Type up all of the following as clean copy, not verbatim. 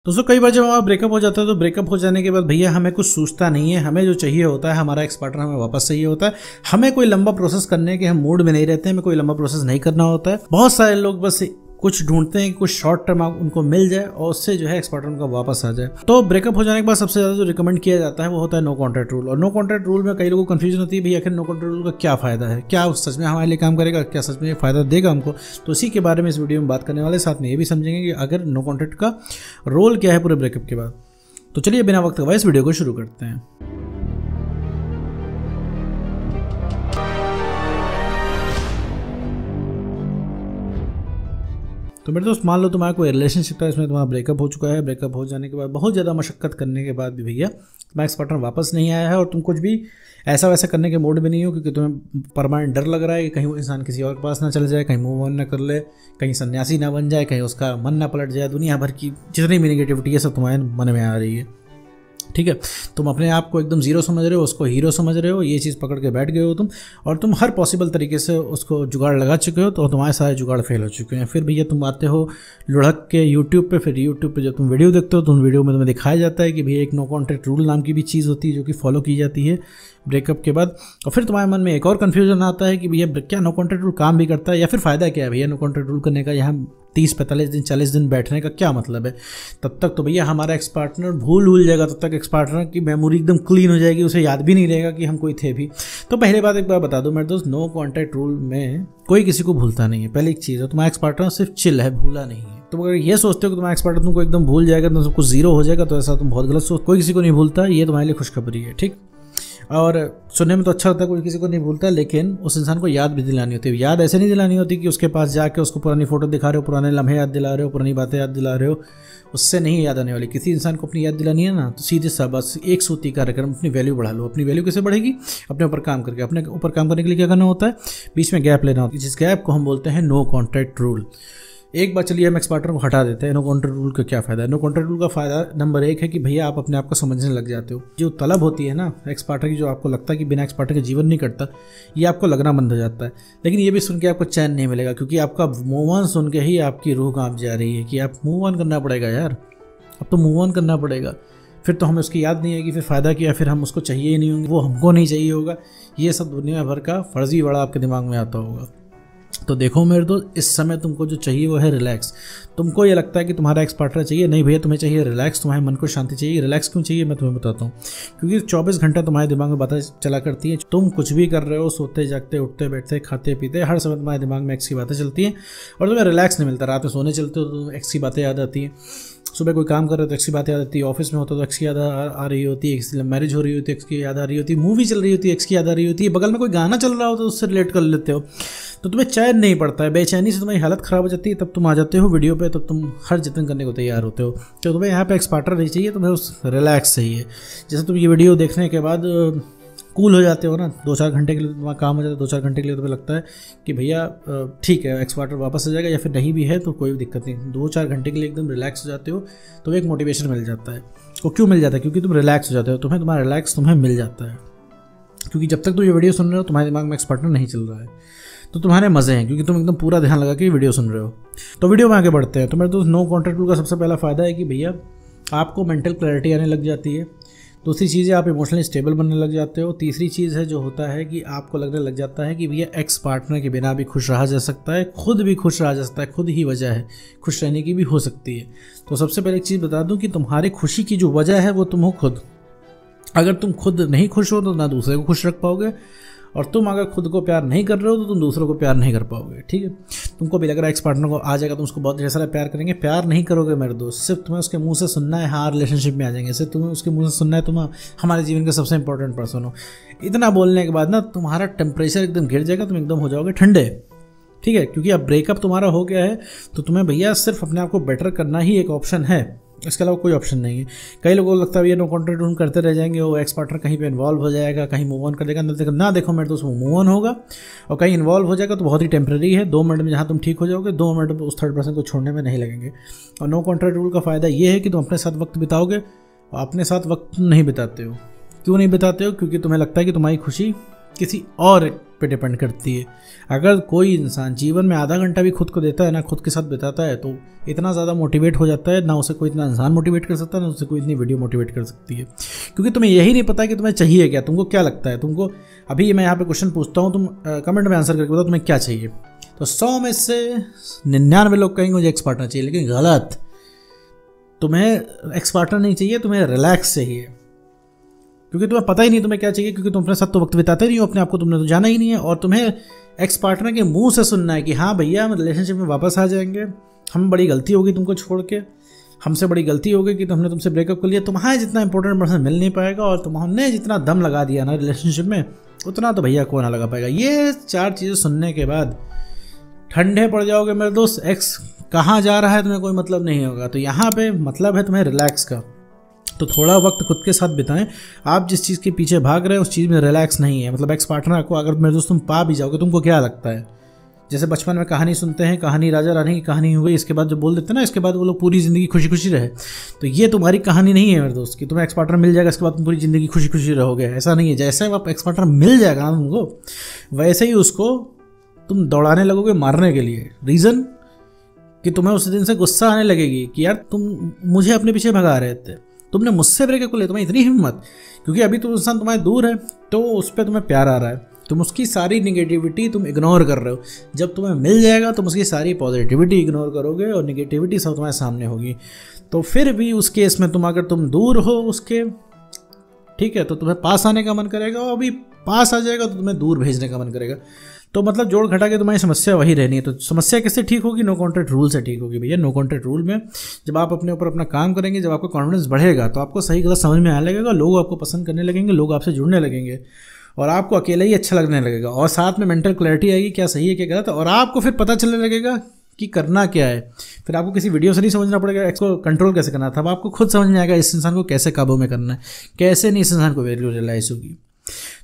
दोस्तों कई बार जब हमारा ब्रेकअप हो जाता है तो ब्रेकअप हो जाने के बाद भैया हमें कुछ सूझता नहीं है, हमें जो चाहिए होता है हमारा एक्स पार्टनर हमें वापस चाहिए होता है। हमें कोई लंबा प्रोसेस करने के हम मूड में नहीं रहते हैं, हमें कोई लंबा प्रोसेस नहीं करना होता है। बहुत सारे लोग बस कुछ ढूंढते हैं कि कुछ शॉर्ट टर्म उनको मिल जाए और उससे जो है एक्स पार्टनर उनका वापस आ जाए। तो ब्रेकअप हो जाने के बाद सबसे ज़्यादा जो रिकमेंड किया जाता है वो होता है नो कॉन्ट्रैक्ट रूल। और नो कॉन्ट्रैक्ट रूल में कई लोगों को कंफ्यूजन होती है भैया आखिर नो कॉन्ट्रैक्ट रूल का क्या फ़ायदा है, क्या सच में हमारे लिए काम करेगा, क्या सच में फ़ायदा देगा हमको। तो इसी के बारे में इस वीडियो में बात करने वाले, साथ में ये भी समझेंगे कि अगर नो कॉन्ट्रैक्ट का रोल क्या है पूरे ब्रेकअप के बाद। तो चलिए बिना वक्त गवाए इस वीडियो को शुरू करते हैं। तो मेरे दोस्त मान लो तुम्हारा कोई रिलेशनशिप था, इसमें तुम्हारा ब्रेकअप हो चुका है। ब्रेकअप हो जाने के बाद बहुत ज़्यादा मशक्कत करने के बाद भी भैया तुम्हारा एक्स पार्टनर वापस नहीं आया है और तुम कुछ भी ऐसा वैसा करने के मूड में नहीं हो, क्योंकि तुम्हें परमानेंट डर लग रहा है कि कहीं वो इंसान किसी और के पास ना चले जाए, कहीं मूव ऑन ना कर ले, कहीं सन्यासी ना बन जाए, कहीं उसका मन ना पलट जाए। दुनिया भर की जितनी भी नेगेटिविटी है सब तुम्हारे मन में आ रही है। ठीक है, तुम अपने आप को एकदम जीरो समझ रहे हो, उसको हीरो समझ रहे हो, ये चीज़ पकड़ के बैठ गए हो तुम, और तुम हर पॉसिबल तरीके से उसको जुगाड़ लगा चुके हो। तो तुम्हारे सारे जुगाड़ फेल हो चुके हैं। फिर भैया तुम आते हो लुढ़क के यूट्यूब पे। फिर यूट्यूब पे जब तुम वीडियो देखते हो तो उन वीडियो में तुम्हें दिखाया जाता है कि भैया एक नो कॉन्ट्रैक्ट रूल नाम की भी चीज़ होती है जो कि फॉलो की जाती है ब्रेकअप के बाद। और फिर तुम्हारे मन में एक और कन्फ्यूजन आता है कि भैया क्या नो कॉन्ट्रैक्ट रूल काम भी करता है, या फिर फ़ायदा क्या है भैया नो कॉन्ट्रैक्ट रूल करने का, यहाँ 30-45 दिन 40 दिन बैठने का क्या मतलब है। तब तक तो भैया हमारा एक्स पार्टनर भूल जाएगा, तब तक एक्स पार्टनर की मेमोरी एकदम क्लीन हो जाएगी, उसे याद भी नहीं रहेगा कि हम कोई थे भी। तो पहले बात एक बार बता दो मेरे दोस्त, नो कॉन्टैक्ट रूल में कोई किसी को भूलता नहीं है। पहली एक चीज़ है, तुम्हारा एक्स पार्टनर सिर्फ चिल है, भूला नहीं है। तुम अगर ये सोचते हो कि तुम्हारा एक्स पार्टनर तुमको एकदम भूल जाएगा, तो कुछ जीरो हो जाएगा, तो ऐसा तुम बहुत गलत सोच। कोई किसी को नहीं भूलता, ये तुम्हारे लिए खुशखबरी है। ठीक, और सुनने में तो अच्छा होता है कोई किसी को नहीं भूलता, लेकिन उस इंसान को याद भी दिलानी होती है। याद ऐसे नहीं दिलानी होती कि उसके पास जाके उसको पुरानी फोटो दिखा रहे हो, पुराने लम्हे याद दिला रहे हो, पुरानी बातें याद दिला रहे हो, उससे नहीं याद आने वाली। किसी इंसान को अपनी याद दिलानी है ना, तो सीधे सा बस एक सूती कार्यक्रम, अपनी वैल्यू बढ़ा लो। अपनी वैल्यू कैसे बढ़ेगी? अपने ऊपर काम करके। अपने ऊपर काम करने के लिए क्या करना होता है? बीच में गैप लेना होता है, जिस गैप को हम बोलते हैं नो कॉन्ट्रैक्ट रूल। एक बार चलिए हम एक्स पार्टनर को हटा देते हैं। नो कॉन्ट्रैक्ट रूल का क्या फ़ायदा है? नो कॉन्ट्रैक्ट रूल का फ़ायदा नंबर 1 है कि भैया आप अपने आप को समझने लग जाते हो। जो तलब होती है ना एक्स पार्टनर की, जो आपको लगता है कि बिना एक्स पार्टनर के जीवन नहीं कटता, ये आपको लगना बंद हो जाता है। लेकिन ये भी सुन के आपको चैन नहीं मिलेगा, क्योंकि आपका मूव ऑन सुन के ही आपकी रूह कांप जा रही है कि आप मूव ऑन करना पड़ेगा यार, अब तो मूव ऑन करना पड़ेगा। फिर तो हमें उसकी याद नहीं आएगी, फिर फ़ायदा क्या? फिर हम उसको चाहिए ही नहीं होंगे, वो हमको नहीं चाहिए होगा। ये सब दुनिया भर का फर्जी बड़ा आपके दिमाग में आता होगा। तो देखो मेरे दोस्त, इस समय तुमको जो चाहिए वो है रिलैक्स। तुमको ये लगता है कि तुम्हारा एक्स पार्टनर चाहिए, नहीं भैया तुम्हें चाहिए रिलैक्स। तुम्हारे मन को शांति चाहिए। रिलैक्स क्यों चाहिए मैं तुम्हें बताता हूँ। क्योंकि 24 घंटा तुम्हारे दिमाग में बातें चला करती हैं। तुम कुछ भी कर रहे हो, सोते जागते, उठते बैठते, खाते पीते, हर समय तुम्हारे दिमाग में एक्स की बातें चलती हैं और तुम्हें रिलैक्स नहीं मिलता। रात में सोने चलते हो तो एक्स की बातें याद आती हैं, सुबह कोई काम कर रहे हो तो एक्स की बात याद आती है, ऑफिस में होता तो एक्स की याद आ रही होती है, मैरिज हो रही होती है एक्स की याद आ रही होती है, मूवी चल रही होती है एक्स की याद आ रही होती है, बगल में कोई गाना चल रहा हो तो उससे रिलेट कर लेते हो। तो तुम्हें चैन नहीं पड़ता है, बेचैनी से तुम्हारी हालत ख़राब हो जाती है। तब तुम आ जाते हो वीडियो पे, तब तुम हर जतन करने को तैयार होते हो। तो तुम्हें यहाँ पे एक्स पार्टनर नहीं चाहिए, तुम्हें उस रिलैक्स चाहिए। जैसे तुम ये वीडियो देखने के बाद कूल हो जाते हो ना, 2-4 घंटे के लिए तुम्हारा काम हो जाता है, 2-4 घंटे के लिए तुम्हें लगता है कि भैया ठीक है एक्स पार्टनर वापस आ जाएगा, या फिर नहीं भी है तो कोई दिक्कत नहीं। 2-4 घंटे के लिए एकदम रिलैक्स हो जाते हो, तो एक मोटिवेशन मिल जाता है। वो क्यों मिल जाता है? क्योंकि तुम रिलैक्स हो जाते हो, तुम्हारा रिलैक्स तुम्हें मिल जाता है। क्योंकि जब तक तुम ये वीडियो सुन रहे हो तुम्हारे दिमाग में एक्स पार्टनर नहीं चल रहा है, तो तुम्हारे मज़े हैं, क्योंकि तुम एकदम पूरा ध्यान लगा के वीडियो सुन रहे हो। तो वीडियो में आगे बढ़ते हैं। तो मेरे दोस्त, नो कॉन्ट्रैक्ट रूल का सबसे पहला फ़ायदा है कि भैया आपको मेंटल क्लैरिटी आने लग जाती है। दूसरी चीज़ है आप इमोशनली स्टेबल बनने लग जाते हो। तीसरी चीज़ है जो होता है कि आपको लगने लग जाता है कि भैया एक्स पार्टनर के बिना भी खुश रहा जा सकता है, खुद भी खुश रहा जा सकता है, खुद ही वजह है खुश रहने की भी हो सकती है। तो सबसे पहले एक चीज़ बता दूं कि तुम्हारी खुशी की जो वजह है वो तुम हो खुद। अगर तुम खुद नहीं खुश हो तो ना दूसरे को खुश रख पाओगे, और तुम अगर खुद को प्यार नहीं कर रहे हो तो तुम दूसरों को प्यार नहीं कर पाओगे। ठीक है, तुमको भी लग रहा है एक्स पार्टनर को आ जाएगा तुम उसको बहुत ढेर सारा प्यार करेंगे, प्यार नहीं करोगे मेरे दोस्त। सिर्फ तुम्हें उसके मुंह से सुनना है हाँ रिलेशनशिप में आ जाएंगे, सिर्फ तुम्हें उसके मुंह से सुनना है तुम हमारे जीवन का सबसे इंपॉर्टेंट पर्सन हो। इतना बोलने के बाद ना तुम्हारा टेम्परेचर एकदम गिर जाएगा, तुम एकदम हो जाओगे ठंडे। ठीक है, क्योंकि अब ब्रेकअप तुम्हारा हो गया है, तो तुम्हें भैया सिर्फ अपने आप को बेटर करना ही एक ऑप्शन है, इसके अलावा कोई ऑप्शन नहीं है। कई लोगों को लगता है ये नो कॉन्ट्रैक्ट रूल करते रह जाएंगे, वो एक्स पार्टनर कहीं पे इन्वॉल्व हो जाएगा, कहीं मूव ऑन कर देगा। ना देखो मेरे दोस्त, वो मूव ऑन होगा और कहीं इन्वॉल्व हो जाएगा तो बहुत ही टेम्प्रेरी है। 2 मिनट में जहाँ तुम ठीक हो जाओगे, 2 मिनट में उस थर्ड पर्सन को छोड़ने में नहीं लगेंगे। और नो कॉन्ट्रैक्ट रूल का फ़ायदा ये है कि तुम अपने साथ वक्त बिताओगे, और अपने साथ वक्त नहीं बिताते हो। क्यों नहीं बिताते हो? क्योंकि तुम्हें लगता है कि तुम्हारी खुशी किसी और पे डिपेंड करती है। अगर कोई इंसान जीवन में आधा घंटा भी खुद को देता है ना, खुद के साथ बिताता है, तो इतना ज़्यादा मोटिवेट हो जाता है ना, उसे कोई इतना इंसान मोटिवेट कर सकता है ना उसे कोई इतनी वीडियो मोटिवेट कर सकती है। क्योंकि तुम्हें यही नहीं पता कि तुम्हें चाहिए क्या, तुमको क्या लगता है तुमको। अभी मैं यहाँ पे क्वेश्चन पूछता हूँ, तुम कमेंट में आंसर करके बताओ तुम्हें क्या चाहिए। तो 100 में से 99 लोग कहेंगे मुझे एक्स पार्टनर चाहिए, लेकिन गलत। तुम्हें एक्स पार्टनर नहीं चाहिए, तुम्हें रिलैक्स चाहिए। क्योंकि तुम्हें पता ही नहीं तुम्हें क्या चाहिए, क्योंकि तुम अपने साथ तो वक्त बिताते नहीं हो, अपने आप को तुमने तो जाना ही नहीं है। और तुम्हें एक्स पार्टनर के मुंह से सुनना है कि हाँ भैया हम रिलेशनशिप में वापस आ जाएंगे, हम बड़ी गलती होगी तुमको छोड़ के, हमसे बड़ी गलती होगी कि हमने तुमसे ब्रेकअप कर लिया, तुम्हारे जितना इंपॉर्टेंट पर्सन मिल नहीं पाएगा, और तुमने जितना दम लगा दिया ना रिलेशनशिप में उतना तो भैया कौन ना लगा पाएगा। ये 4 चीज़ें सुनने के बाद ठंडे पड़ जाओगे मेरे दोस्त। एक्स कहाँ जा रहा है तुम्हें कोई मतलब नहीं होगा। तो यहाँ पे मतलब है तुम्हें रिलैक्स का। तो थोड़ा वक्त खुद के साथ बिताएं। आप जिस चीज़ के पीछे भाग रहे हैं उस चीज़ में रिलैक्स नहीं है। मतलब एक्स पार्टनर को अगर मेरे दोस्त तुम पा भी जाओगे, तुमको क्या लगता है, जैसे बचपन में कहानी सुनते हैं, कहानी राजा रानी की कहानी हो गई, इसके बाद जो बोल देते हैं ना, इसके बाद वो लोग पूरी ज़िंदगी खुशी खुशी रहे। तो ये तुम्हारी कहानी नहीं है मेरे दोस्त कि तुम्हें एक्स पार्टनर मिल जाएगा इसके बाद तुम पूरी ज़िंदगी खुशी खुशी रहोगे। ऐसा नहीं है। जैसे आप एक्स पार्टनर मिल जाएगा ना तुमको, वैसे ही उसको तुम दौड़ाने लगोगे मारने के लिए। रीज़न कि तुम्हें उस दिन से गुस्सा आने लगेगी कि यार तुम मुझे अपने पीछे भगा रहे थे, तुमने मुझसे ब्रेकअप कर लिया, तुम्हें इतनी हिम्मत। क्योंकि अभी तो इंसान तुम्हारे दूर है, तो उस पर तुम्हें प्यार आ रहा है, तुम उसकी सारी निगेटिविटी तुम इग्नोर कर रहे हो। जब तुम्हें मिल जाएगा तुम उसकी सारी पॉजिटिविटी इग्नोर करोगे और निगेटिविटी सब तुम्हारे सामने होगी। तो फिर भी उस केस में तुम अगर तुम दूर हो उसके, ठीक है, तो तुम्हें पास आने का मन करेगा, और अभी पास आ जाएगा तो तुम्हें दूर भेजने का मन करेगा। तो मतलब जोड़ घटा के तुम्हारी समस्या वही रहनी है। तो समस्या किससे ठीक होगी? नो कॉन्ट्रैक्ट रूल से ठीक होगी भैया। नो कॉन्ट्रैक्ट रूल में जब आप अपने ऊपर अपना काम करेंगे, जब आपका कॉन्फिडेंस बढ़ेगा, तो आपको सही गलत समझ में आने लगेगा, लोग आपको पसंद करने लगेंगे, लोग आपसे जुड़ने लगेंगे, और आपको अकेला ही अच्छा लगने लगेगा। और साथ में मेंटल क्लैरिटी आएगी, क्या सही है क्या गलत है, और आपको फिर पता चलने लगेगा कि करना क्या है। फिर आपको किसी वीडियो से नहीं समझना पड़ेगा इसको कंट्रोल कैसे करना था, अब आपको खुद समझ में आएगा इस इंसान को कैसे काबू में करना है, कैसे नहीं इस इंसान को वैल्यू रियलाइज होगी।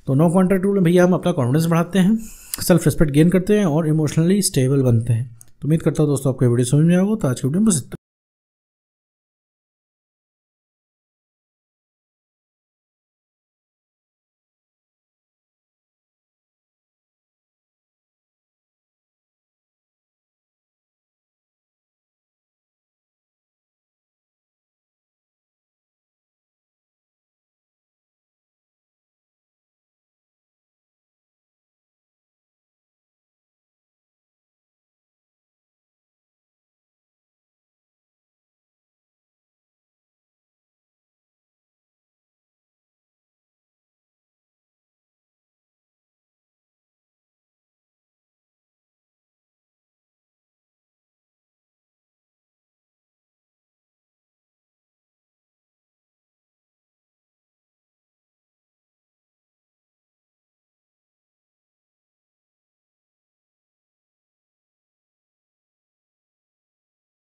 तो नो कॉन्ट्रैक्ट रूल में भैया हम अपना कॉन्फिडेंस बढ़ाते हैं, सेल्फ रिस्पेक्ट गेन करते हैं और इमोशनली स्टेबल बनते हैं। तो उम्मीद करता हूँ दोस्तों आपको वीडियो समझ में आएगा। तो आज की वीडियो में बस